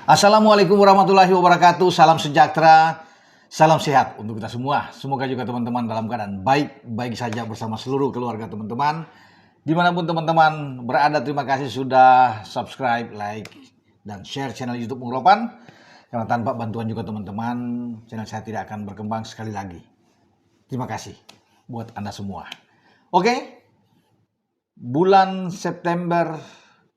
Assalamualaikum warahmatullahi wabarakatuh. Salam sejahtera, salam sehat untuk kita semua. Semoga juga teman-teman dalam keadaan baik saja bersama seluruh keluarga teman-teman. Dimanapun teman-teman berada, terima kasih sudah subscribe, like, dan share channel YouTube Bung Ropan. Karena tanpa bantuan juga teman-teman, channel saya tidak akan berkembang sekali lagi. Terima kasih buat Anda semua. Oke, bulan September,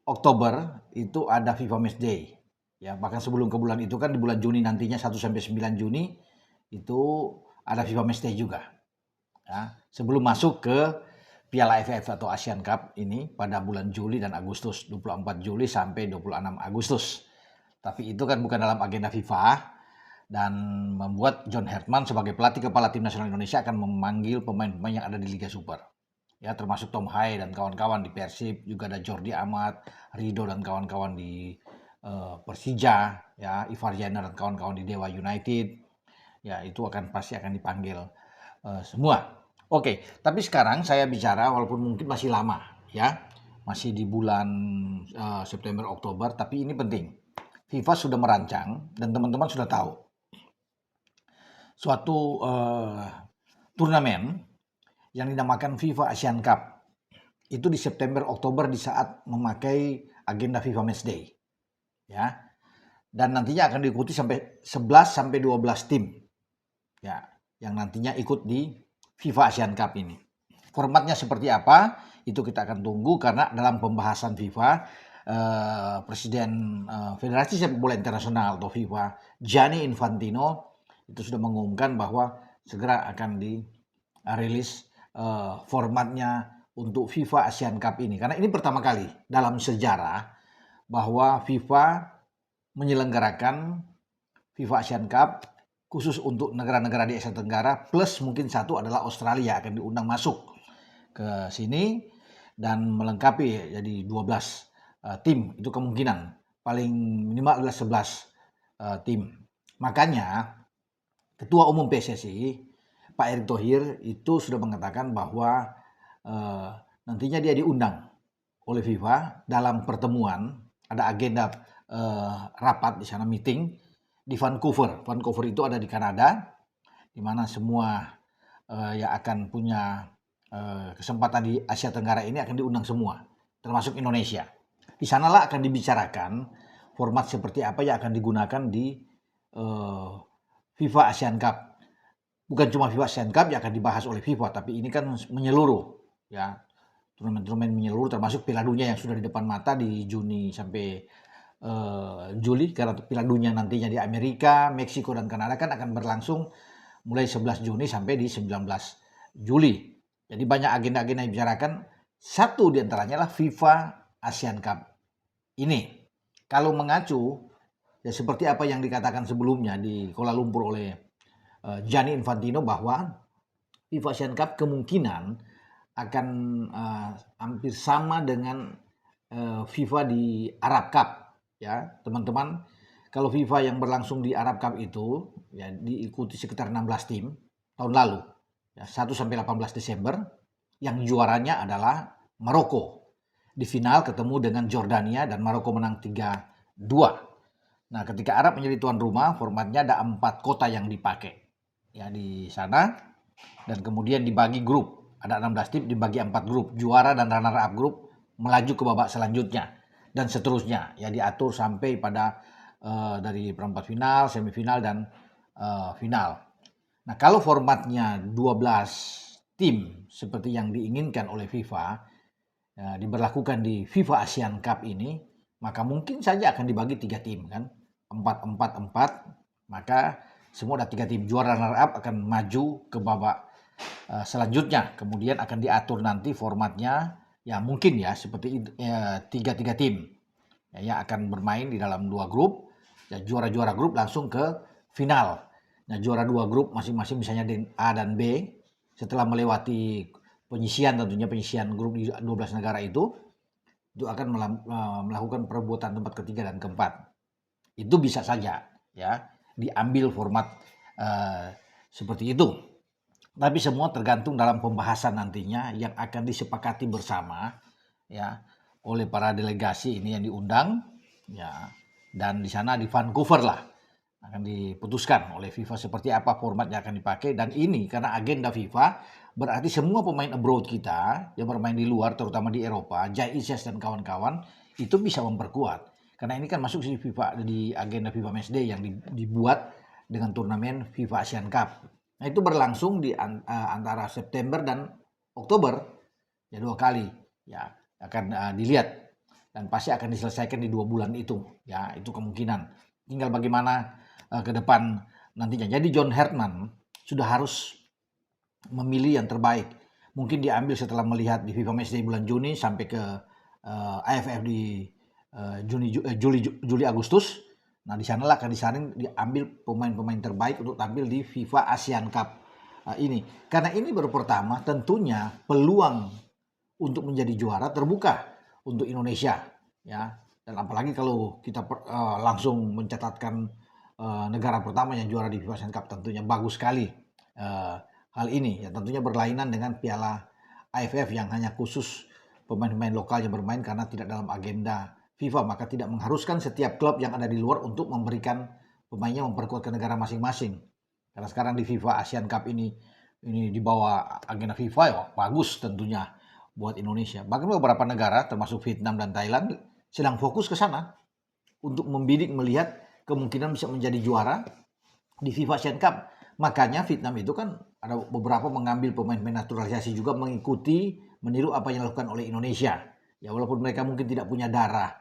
Oktober itu ada FIFA Match Day. Ya, bahkan sebelum ke bulan itu kan di bulan Juni nantinya 1-9 Juni itu ada FIFA Match Day juga. Ya, sebelum masuk ke Piala AFF atau Asian Cup ini pada bulan Juli dan Agustus, 24 Juli sampai 26 Agustus. Tapi itu kan bukan dalam agenda FIFA dan membuat John Herman sebagai pelatih kepala tim nasional Indonesia akan memanggil pemain-pemain yang ada di Liga Super. Ya, termasuk Tom Hai dan kawan-kawan di Persib, juga ada Jordi Amat, Rido dan kawan-kawan di Persija, ya, Ivar Jenner dan kawan-kawan di Dewa United, ya itu pasti akan dipanggil semua. Oke, tapi sekarang saya bicara walaupun mungkin masih lama, ya, masih di bulan September Oktober, tapi ini penting. FIFA sudah merancang dan teman-teman sudah tahu suatu turnamen yang dinamakan FIFA Asian Cup itu di September Oktober di saat memakai agenda FIFA Match Day. Ya, dan nantinya akan diikuti sampai 11 sampai 12 tim, ya, yang nantinya ikut di FIFA Asian Cup ini. Formatnya seperti apa itu kita akan tunggu, karena dalam pembahasan FIFA Presiden Federasi Sepak Bola Internasional atau FIFA Gianni Infantino itu sudah mengumumkan bahwa segera akan dirilis formatnya untuk FIFA Asian Cup ini, karena ini pertama kali dalam sejarah bahwa FIFA menyelenggarakan FIFA Asian Cup khusus untuk negara-negara di Asia Tenggara, plus mungkin satu adalah Australia akan diundang masuk ke sini dan melengkapi jadi 12 tim. Itu kemungkinan paling minimal adalah 11 tim. Makanya Ketua Umum PSSI Pak Erick Thohir itu sudah mengatakan bahwa nantinya dia diundang oleh FIFA dalam pertemuan. Ada agenda rapat di sana, meeting di Vancouver. Vancouver itu ada di Kanada, di mana semua yang akan punya kesempatan di Asia Tenggara ini akan diundang semua, termasuk Indonesia. Di sanalah akan dibicarakan format seperti apa yang akan digunakan di FIFA Asian Cup. Bukan cuma FIFA Asian Cup yang akan dibahas oleh FIFA, tapi ini kan menyeluruh, ya. Turnamen-turnamen menyeluruh termasuk Piala Dunia yang sudah di depan mata di Juni sampai Juli, karena Piala Dunia nantinya di Amerika, Meksiko dan Kanada kan akan berlangsung mulai 11 Juni sampai di 19 Juli. Jadi banyak agenda-agenda yang dibicarakan, satu diantaranya adalah FIFA Asian Cup ini. Kalau mengacu ya seperti apa yang dikatakan sebelumnya di Kuala Lumpur oleh Gianni Infantino, bahwa FIFA Asian Cup kemungkinan akan hampir sama dengan FIFA di Arab Cup, ya teman-teman. Kalau FIFA yang berlangsung di Arab Cup itu ya diikuti sekitar 16 tim tahun lalu, ya, 1 sampai 18 Desember. Yang juaranya adalah Maroko. Di final ketemu dengan Jordania dan Maroko menang 3-2. Nah, ketika Arab menjadi tuan rumah, formatnya ada 4 kota yang dipakai, ya, di sana, dan kemudian dibagi grup. Ada 16 tim dibagi 4 grup. Juara dan runner up grup melaju ke babak selanjutnya dan seterusnya. Ya, diatur sampai pada dari perempat final, semifinal dan final. Nah, kalau formatnya 12 tim seperti yang diinginkan oleh FIFA diberlakukan di FIFA Asian Cup ini, maka mungkin saja akan dibagi 3 tim kan. 4-4-4, maka semua ada 3 tim. Juara runner up akan maju ke babak selanjutnya. Kemudian akan diatur nanti formatnya, ya mungkin ya seperti 3-3 tim, ya, yang akan bermain di dalam 2 grup. Ya, juara-juara grup langsung ke final. Nah, juara 2 grup masing-masing misalnya A dan B, setelah melewati penyisian, tentunya penyisian grup di 12 negara itu akan melakukan perebutan tempat ketiga dan keempat. Itu bisa saja ya diambil format seperti itu. Tapi semua tergantung dalam pembahasan nantinya yang akan disepakati bersama, ya, oleh para delegasi ini yang diundang, ya, dan di sana di Vancouver lah akan diputuskan oleh FIFA seperti apa format yang akan dipakai. Dan ini karena agenda FIFA berarti semua pemain abroad kita yang bermain di luar terutama di Eropa, Jai Isyas dan kawan-kawan itu bisa memperkuat. Karena ini kan masuk di FIFA di agenda FIFA Matchday yang dibuat dengan turnamen FIFA Asian Cup. Nah, itu berlangsung di antara September dan Oktober, ya 2 kali. Ya, akan dilihat dan pasti akan diselesaikan di 2 bulan itu. Ya, itu kemungkinan. Tinggal bagaimana ke depan nantinya. Jadi John Herdman sudah harus memilih yang terbaik. Mungkin diambil setelah melihat di FIFA Matchday bulan Juni sampai ke AFF di Juli Agustus. Nah, di sanalah akan disaring diambil pemain-pemain terbaik untuk tampil di FIFA Asian Cup ini. Karena ini baru pertama, tentunya peluang untuk menjadi juara terbuka untuk Indonesia, ya. Dan apalagi kalau kita langsung mencatatkan negara pertama yang juara di FIFA Asian Cup, tentunya bagus sekali hal ini. Ya, tentunya berlainan dengan Piala AFF yang hanya khusus pemain-pemain lokal yang bermain karena tidak dalam agenda FIFA, maka tidak mengharuskan setiap klub yang ada di luar untuk memberikan pemainnya memperkuat ke negara masing-masing. Karena sekarang di FIFA Asian Cup ini di bawah agenda FIFA, ya bagus tentunya buat Indonesia. Bahkan beberapa negara termasuk Vietnam dan Thailand sedang fokus ke sana untuk membidik melihat kemungkinan bisa menjadi juara di FIFA Asian Cup. Makanya Vietnam itu kan ada beberapa mengambil pemain-pemain naturalisasi juga mengikuti meniru apa yang dilakukan oleh Indonesia. Ya walaupun mereka mungkin tidak punya darah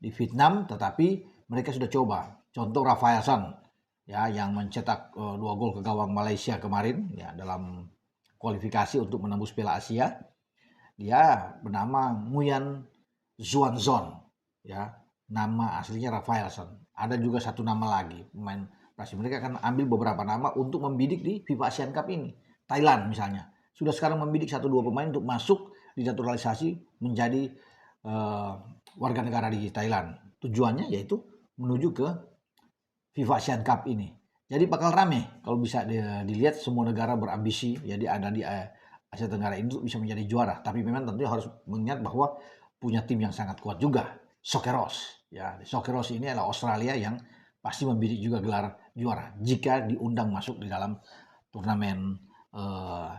di Vietnam, tetapi mereka sudah coba. Contoh Rafaelson ya yang mencetak 2 gol ke gawang Malaysia kemarin ya dalam kualifikasi untuk menembus Piala Asia. Dia bernama Nguyen Xuanzon ya. Nama aslinya Rafaelson. Ada juga satu nama lagi pemain Brasil. Mereka akan ambil beberapa nama untuk membidik di FIFA Asian Cup ini. Thailand misalnya sudah sekarang membidik 1-2 pemain untuk masuk dinaturalisasi menjadi warga negara di Thailand. Tujuannya yaitu menuju ke FIFA Asian Cup ini. Jadi bakal rame kalau bisa dilihat semua negara berambisi jadi ada di Asia Tenggara ini bisa menjadi juara. Tapi memang tentunya harus mengingat bahwa punya tim yang sangat kuat juga. Socceroos. Ya, Socceroos ini adalah Australia yang pasti membidik juga gelar juara jika diundang masuk di dalam turnamen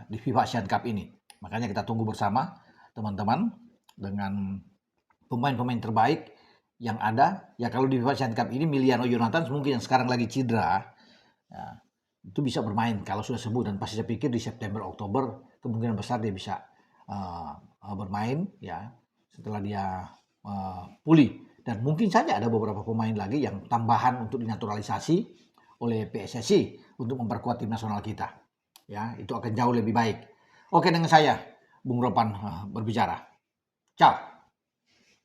di FIFA Asian Cup ini. Makanya kita tunggu bersama teman-teman dengan pemain-pemain terbaik yang ada. Ya kalau di FIFA Asian Cup ini Miliano Jonathan mungkin yang sekarang lagi cedera ya, itu bisa bermain kalau sudah sembuh dan pasti saya pikir di September Oktober kemungkinan besar dia bisa bermain ya setelah dia pulih. Dan mungkin saja ada beberapa pemain lagi yang tambahan untuk dinaturalisasi oleh PSSI untuk memperkuat tim nasional kita. Ya, itu akan jauh lebih baik. Oke, dengan saya Bung Ropan berbicara. Ciao.